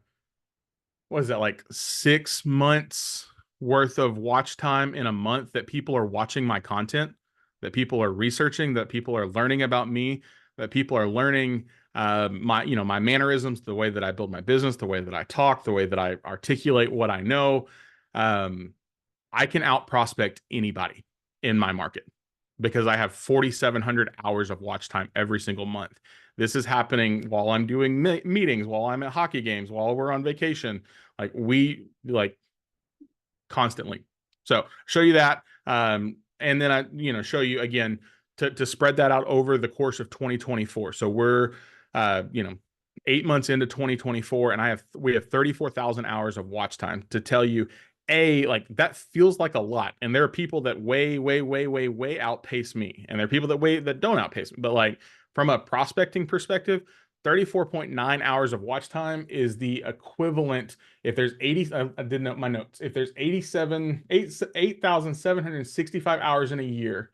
what is that, like 6 months worth of watch time in a month that people are watching my content, that people are researching, that people are learning about me, that people are learning my mannerisms, the way that I build my business, the way that I talk, the way that I articulate what I know. I can out prospect anybody in my market because I have 4,700 hours of watch time every single month. This is happening while I'm doing meetings, while I'm at hockey games, while we're on vacation. Like we constantly. So show you that. And then I, show you again to spread that out over the course of 2024. So we're, 8 months into 2024, and we have 34,000 hours of watch time to tell you, like that feels like a lot. And there are people that way outpace me. And there are people that don't outpace me. But like from a prospecting perspective, 34.9 hours of watch time is the equivalent. If there's 80, I didn't know my notes. If there's 8,765 hours in a year,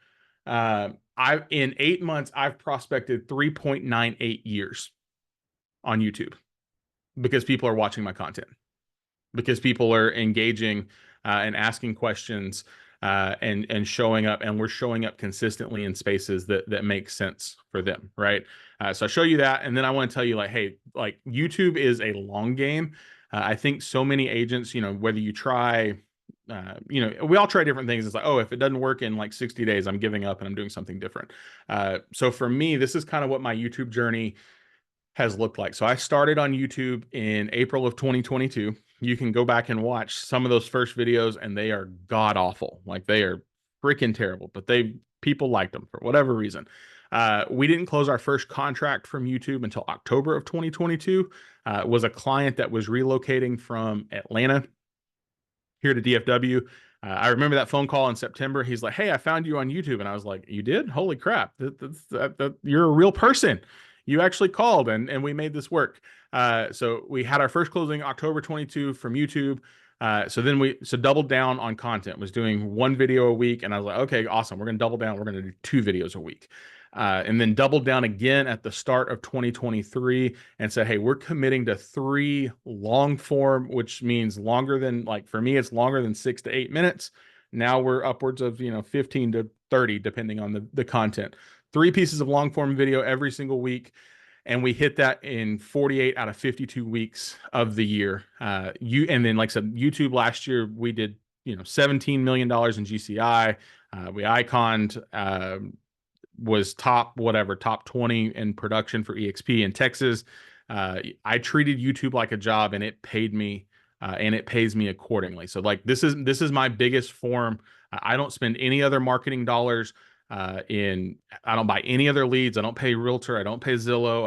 in 8 months, I've prospected 3.98 years on YouTube because people are watching my content, because people are engaging and asking questions and showing up, and we're showing up consistently in spaces that make sense for them, right? So I show you that, and then I want to tell you, like, hey, like YouTube is a long game. I think so many agents, whether you try, we all try different things. It's like, oh, if it doesn't work in like 60 days, I'm giving up and I'm doing something different. So for me, this is kind of what my YouTube journey has looked like. So I started on YouTube in April of 2022. You can go back and watch some of those first videos, and they are god awful. Like they are freaking terrible, but people liked them for whatever reason. We didn't close our first contract from YouTube until October of 2022. It was a client that was relocating from Atlanta here to DFW. I remember that phone call in September. He's like, hey, I found you on YouTube. And I was like, you did? Holy crap. You're a real person. You actually called, and we made this work. So we had our first closing October 22 from YouTube. So doubled down on content, was doing 1 video a week. And I was like, okay, awesome. We're going to double down. We're going to do 2 videos a week. And then doubled down again at the start of 2023 and said, hey, we're committing to 3 long form, which means longer than, like, for me, it's longer than 6 to 8 minutes. Now we're upwards of, 15 to 30, depending on the content. 3 pieces of long form video every single week. And we hit that in 48 out of 52 weeks of the year. And then, like I said, YouTube last year, we did, $17 million in GCI. We iconed, was top 20 in production for EXP in Texas. I treated YouTube like a job, and it paid me, and it pays me accordingly. So like, this is my biggest form. I don't spend any other marketing dollars. I don't buy any other leads. I don't pay Realtor. I don't pay Zillow.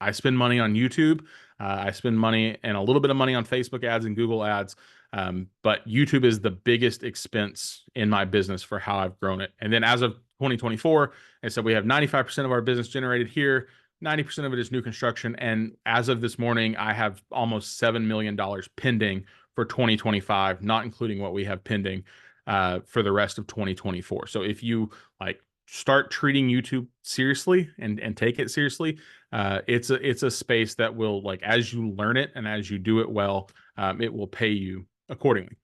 I spend money on YouTube. I spend money and a little bit of money on Facebook ads and Google ads. But YouTube is the biggest expense in my business for how I've grown it. And then as of 2024, I said we have 95% of our business generated here. 90% of it is new construction. And as of this morning, I have almost $7 million pending for 2025, not including what we have pending for the rest of 2024. So if you like start treating YouTube seriously and take it seriously, it's a space that will, like, as you learn it and as you do it well, it will pay you accordingly.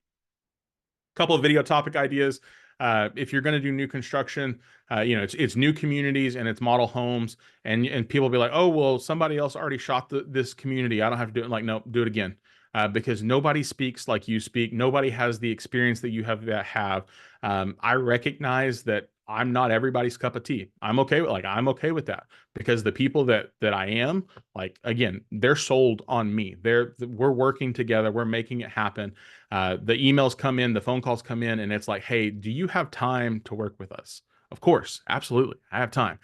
Couple of video topic ideas. If you're going to do new construction, it's new communities and it's model homes, and people will be like, oh, well, somebody else already shot this community, I don't have to do it. Like, no, do it again. Because nobody speaks like you speak. Nobody has the experience that you have. I recognize that I'm not everybody's cup of tea. I'm okay with that, because the people that I am, like, again, they're sold on me. We're working together. We're making it happen. The emails come in, the phone calls come in, and it's like, hey, do you have time to work with us? Of course, absolutely, I have time.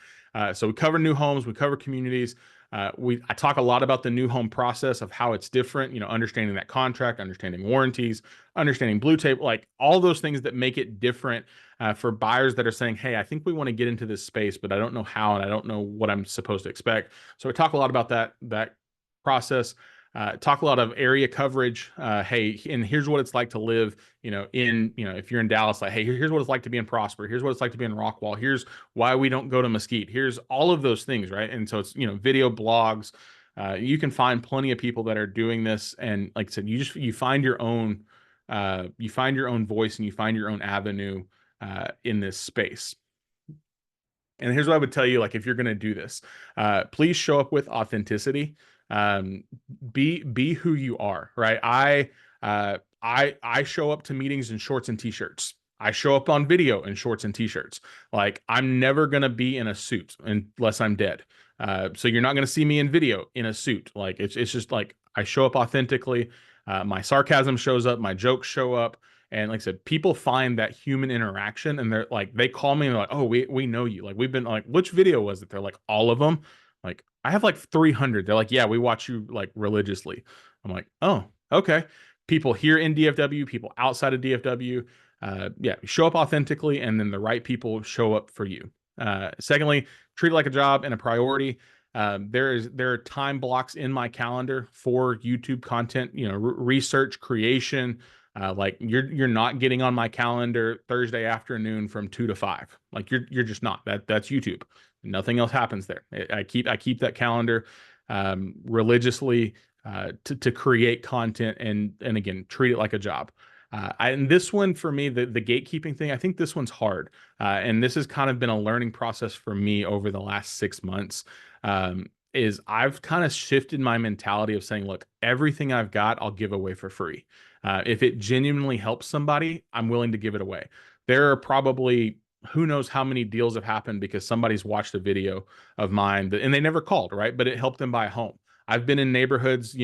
So we cover new homes, we cover communities. I talk a lot about the new home process of how it's different, understanding that contract, understanding warranties, understanding blue tape, like all those things that make it different for buyers that are saying, hey, I think we want to get into this space, but I don't know how, and I don't know what I'm supposed to expect. So we talk a lot about that process. Talk a lot of area coverage. Hey, and here's what it's like to live, if you're in Dallas, like, hey, here's what it's like to be in Prosper. Here's what it's like to be in Rockwall. Here's why we don't go to Mesquite. Here's all of those things, right? And so it's, video blogs. You can find plenty of people that are doing this. And like I said, you find your own voice, and you find your own avenue in this space. And here's what I would tell you, like, if you're going to do this, please show up with authenticity. Be who you are, right? I show up to meetings in shorts and t-shirts. I show up on video in shorts and t-shirts. Like, I'm never going to be in a suit unless I'm dead. So you're not going to see me in video in a suit. Like, it's just like, I show up authentically. My sarcasm shows up, my jokes show up. And like I said, people find that human interaction, and they're like, they call me and they're like, oh, we know you. Like, we've been like, which video was it? They're like, all of them. Like, I have like 300. They're like, yeah, we watch you like religiously. I'm like, oh, okay. People here in DFW, people outside of DFW. Show up authentically, and then the right people show up for you. Secondly, treat it like a job and a priority. There are time blocks in my calendar for YouTube content, research, creation. Like, you're not getting on my calendar Thursday afternoon from 2 to 5. Like, you're just not. That's YouTube. Nothing else happens there. I keep that calendar religiously to create content, and again, treat it like a job. And this one for me, the gatekeeping thing, I think this one's hard. And this has kind of been a learning process for me over the last 6 months. Is I've kind of shifted my mentality of saying, look, everything I've got, I'll give away for free. If it genuinely helps somebody, I'm willing to give it away. There are probably, who knows how many deals have happened because somebody's watched a video of mine and they never called, right? But it helped them buy a home. I've been in neighborhoods,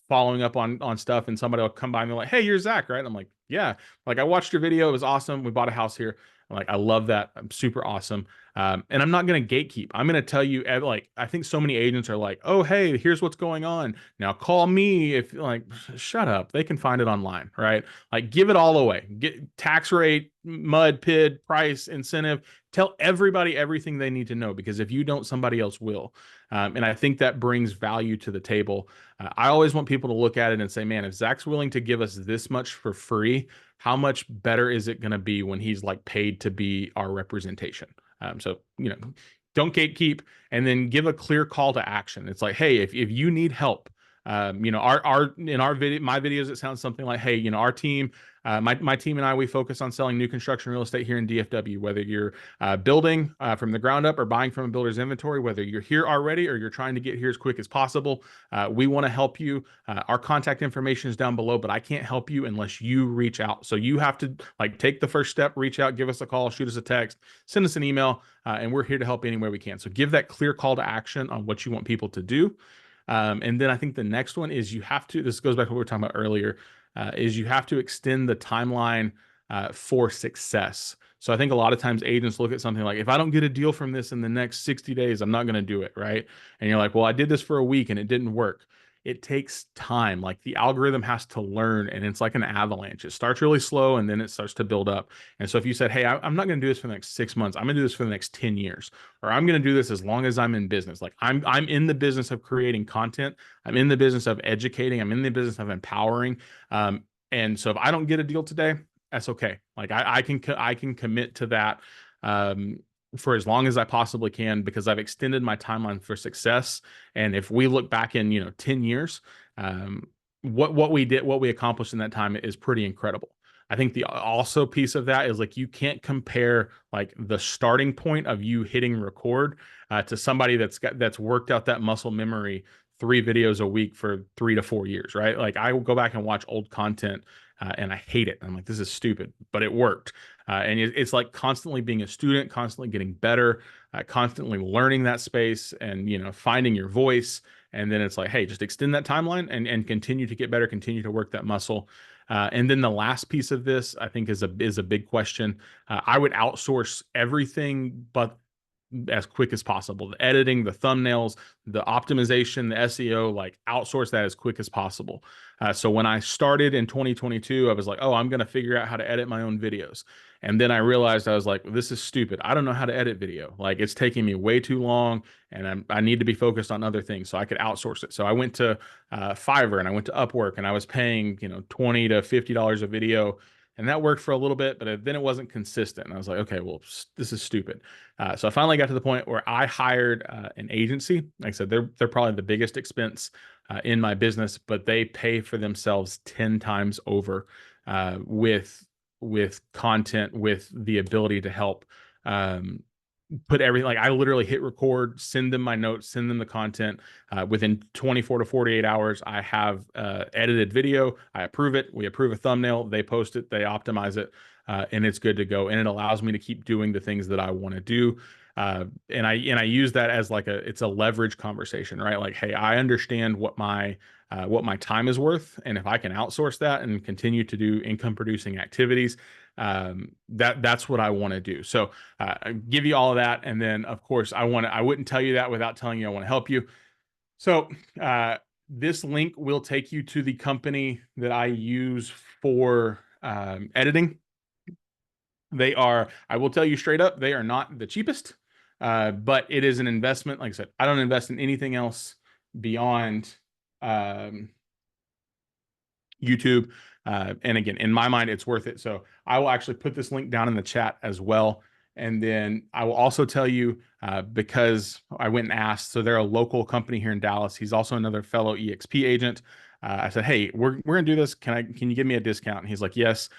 following up on stuff, and somebody will come by and they're like, hey, you're Zach, right? And I'm like, yeah, like, I watched your video. It was awesome. We bought a house here. I'm like, I love that. I'm super awesome. And I'm not going to gatekeep. I'm going to tell you, like, I think so many agents are like, oh, hey, here's what's going on. Now call me if, like, shut up. They can find it online, right? Like, give it all away. Get tax rate, mud, PID, price, incentive. Tell everybody everything they need to know, because if you don't, somebody else will. And I think that brings value to the table. I always want people to look at it and say, man, if Zach's willing to give us this much for free, how much better is it going to be when he's like paid to be our representation? So, don't gatekeep, and then give a clear call to action. It's like, hey, if you need help, my videos, it sounds something like, hey, our team, my team and I, we focus on selling new construction real estate here in DFW, whether you're building from the ground up or buying from a builder's inventory, whether you're here already or you're trying to get here as quick as possible. We want to help you. Our contact information is down below, but I can't help you unless you reach out. So you have to, like, take the first step, reach out, give us a call, shoot us a text, send us an email, and we're here to help any way we can. So give that clear call to action on what you want people to do. And then I think the next one is this goes back to what we were talking about earlier, is you have to extend the timeline for success. So I think a lot of times agents look at something like, if I don't get a deal from this in the next 60 days, I'm not going to do it, right? And you're like, well, I did this for a week and it didn't work. it takes time. Like the algorithm has to learn, and it's like an avalanche. It starts really slow and then it starts to build up. And so if you said, hey, I'm not going to do this for the next 6 months, I'm going to do this for the next 10 years, or I'm going to do this as long as I'm in business. Like I'm in the business of creating content. I'm in the business of educating. I'm in the business of empowering. And so if I don't get a deal today, that's okay. Like I can commit to that for as long as I possibly can, because I've extended my timeline for success. And if we look back in 10 years, what we accomplished in that time is pretty incredible. I think the also piece of that is like you can't compare like the starting point of you hitting record to somebody that's worked out that muscle memory 3 videos a week for 3 to 4 years, right? Like I will go back and watch old content and I hate it. I'm like, this is stupid, but it worked. And it's like constantly being a student, constantly getting better, constantly learning that space and, finding your voice. And then it's like, hey, just extend that timeline and continue to get better, continue to work that muscle. And then the last piece of this, I think, is a big question. I would outsource everything, but as quick as possible. The editing, the thumbnails, the optimization, the SEO, like outsource that as quick as possible. So when I started in 2022, I was like, oh, I'm going to figure out how to edit my own videos. And then I realized I was like, this is stupid. I don't know how to edit video. Like it's taking me way too long and I need to be focused on other things so I could outsource it. So I went to Fiverr and I went to Upwork and I was paying, $20 to $50 a video. And that worked for a little bit, but then it wasn't consistent. And I was like, okay, well, this is stupid. So I finally got to the point where I hired an agency. Like I said, they're probably the biggest expense in my business, but they pay for themselves 10 times over with content, with the ability to help put everything. Like I literally hit record, send them my notes, send them the content. Within 24 to 48 hours, I have edited video. I approve it. We approve a thumbnail. They post it. They optimize it. And it's good to go. And it allows me to keep doing the things that I want to do. And I use that as like it's a leverage conversation, right? Like, hey, I understand what my time is worth. And if I can outsource that and continue to do income producing activities, that's what I want to do. So I give you all of that. And then of course I wouldn't tell you that without telling you I want to help you. So this link will take you to the company that I use for editing. I will tell you straight up, they are not the cheapest, but it is an investment. Like I said, I don't invest in anything else beyond YouTube. And again, in my mind, it's worth it. So I will actually put this link down in the chat as well. And then I will also tell you, because I went and asked, so they're a local company here in Dallas. He's also another fellow EXP agent. I said, hey, we're going to do this. Can you give me a discount? And he's like, yes.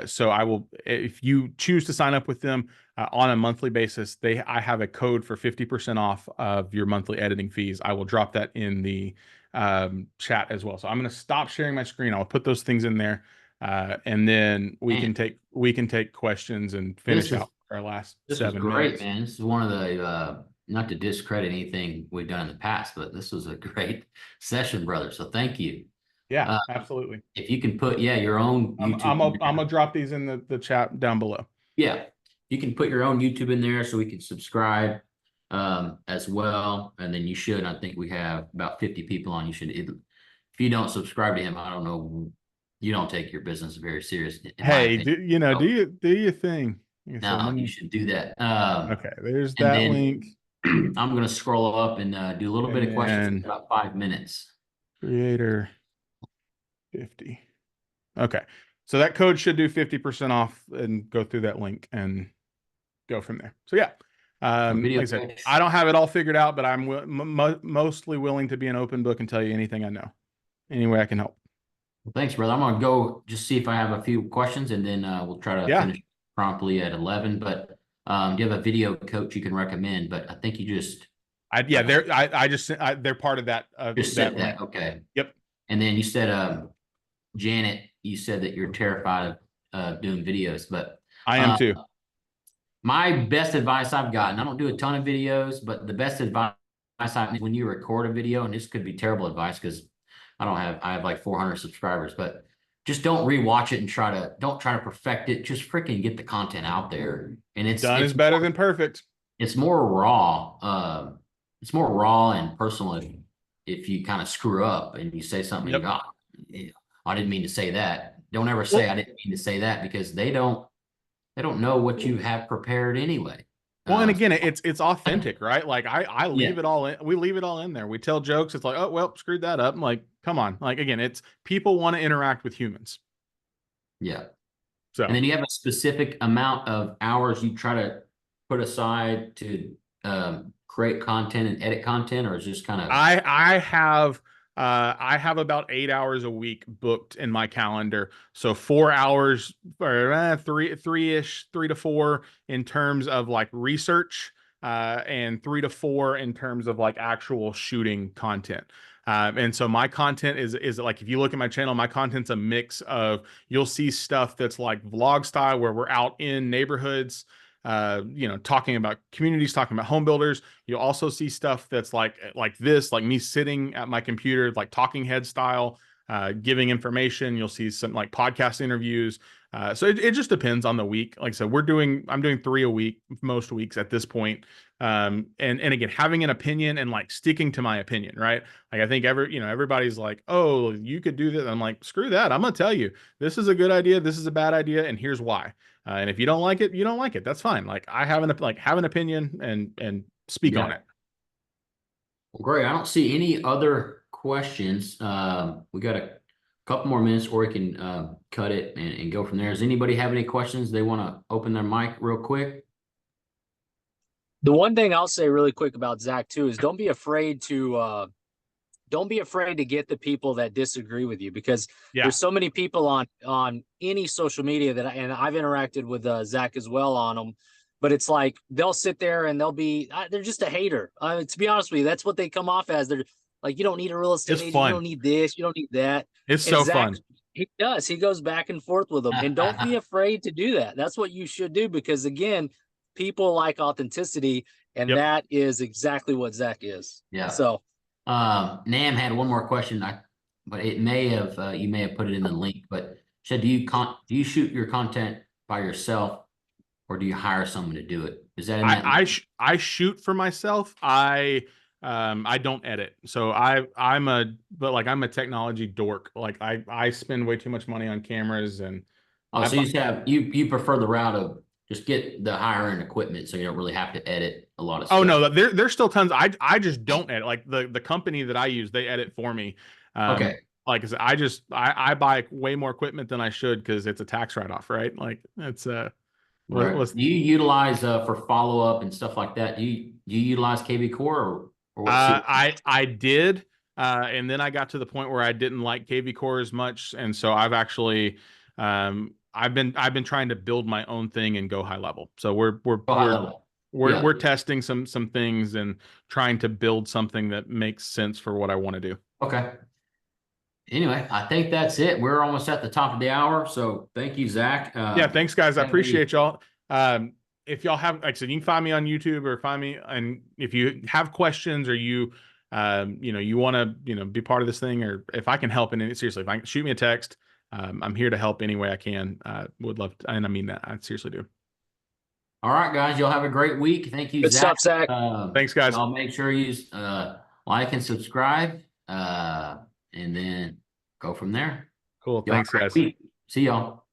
So I will, if you choose to sign up with them on a monthly basis, I have a code for 50% off of your monthly editing fees. I will drop that in the chat as well. So I'm going to stop sharing my screen. I'll put those things in there. And then we can take questions and finish out our last 7 great, minutes. Man. This is one of the, not to discredit anything we've done in the past, but this was a great session, brother. So thank you. Yeah, absolutely. If you can put, your own YouTube. I'm gonna drop these in the chat down below. Yeah. You can put your own YouTube in there so we can subscribe as well. And then you should, I think we have about 50 people on. If you don't subscribe to him, I don't know, you don't take your business very serious. Hey, do your thing. No, you should do that. Okay, there's that link. I'm going to scroll up and do a little bit of questions in about 5 minutes. Creator 50. Okay. So that code should do 50% off, and go through that link and go from there. So yeah, like I said, I don't have it all figured out, but I'm mostly willing to be an open book and tell you anything I know, any way I can help. Well, thanks, brother. I'm going to go just see if I have a few questions, and then we'll try to finish promptly at 11. But do you have a video coach you can recommend? But I think you just, they're part of that. Just said that. Okay. Yep. And then you said, Janet, you said that you're terrified of doing videos, but I am too. My best advice I've gotten, I don't do a ton of videos, but the best advice when you record a video, and this could be terrible advice because I have like 400 subscribers, but just don't rewatch it and don't try to perfect it. Just freaking get the content out there. And it's better than perfect. It's more raw. It's more raw and personal if you kind of screw up and you say something, Yep. you go, "Yeah, I didn't mean to say that." Don't ever say I didn't mean to say that, because they don't know what you have prepared anyway. Well, and again, it's authentic, right? Like I leave Yeah. it all in. We leave it all in there. We tell jokes. It's like, oh well, screwed that up. I'm like, come on. Like again, it's people want to interact with humans. Yeah. So And then you have a specific amount of hours you try to put aside to create content and edit content, or is just kind of I have about 8 hours a week booked in my calendar. So 4 hours or three-ish, 3 to 4 in terms of like research, and 3 to 4 in terms of like actual shooting content. And so my content is like, if you look at my channel, my content's a mix of, you'll see stuff that's like vlog style where we're out in neighborhoods, talking about communities, talking about home builders. You'll also see stuff that's like this, like me sitting at my computer, like talking head style, giving information. You'll see some like podcast interviews. So it just depends on the week. Like I said, I'm doing 3 a week most weeks at this point. And again, having an opinion and like sticking to my opinion, right? Like I think everybody's like, oh, you could do this. I'm like, screw that. I'm gonna tell you, this is a good idea, this is a bad idea, and here's why. And if you don't like it, you don't like it. That's fine. Like I have an opinion and speak on it. Well, great. I don't see any other questions. We got a couple more minutes, or we can cut it and go from there. Does anybody have any questions? They want to open their mic real quick? The one thing I'll say really quick about Zach too is don't be afraid to get the people that disagree with you, because there's so many people on any social media and I've interacted with Zach as well on them, but it's like they'll sit there and they're just a hater. To be honest with you, that's what they come off as. They're like, you don't need a real estate agent, fun. you don't need this, you don't need that. It's And so Zach, fun. he goes back and forth with them, and don't be afraid to do that. That's what you should do, because again, people like authenticity, and that is exactly what Zach is. Yeah. So Nam had one more question, but it may have you may have put it in the link. But said, do you shoot your content by yourself, or do you hire someone to do it? Is that in that? I shoot for myself. I don't edit. So I'm a technology dork. Like I spend way too much money on cameras, and so you have you prefer the route of just get the higher end equipment, so you don't really have to edit a lot of stuff. Oh no, there's still tons. I just don't edit. Like the company that I use, they edit for me. Okay. Like I said, I buy way more equipment than I should, because it's a tax write-off, right? Like it's Do you utilize for follow-up and stuff like that? Do you utilize KV Core or what? I did, and then I got to the point where I didn't like KV Core as much, and so I've actually I've been trying to build my own thing and go high level. So we're testing some things and trying to build something that makes sense for what I want to do. Okay. Anyway, I think that's it. We're almost at the top of the hour. So thank you, Zach. Yeah, thanks guys. I appreciate y'all. If y'all have, like I said, you can find me on YouTube or find me. And if you have questions, or you want to, be part of this thing, or if I can help in any, seriously, if I can shoot me a text, I'm here to help any way I can. Would love to, and I mean that. I seriously do. All right, guys, you'll have a great week. Thank you, good Zach. stuff, Zach. Thanks, guys. I'll make sure you like and subscribe, and then go from there. Cool. Thanks, guys. See y'all.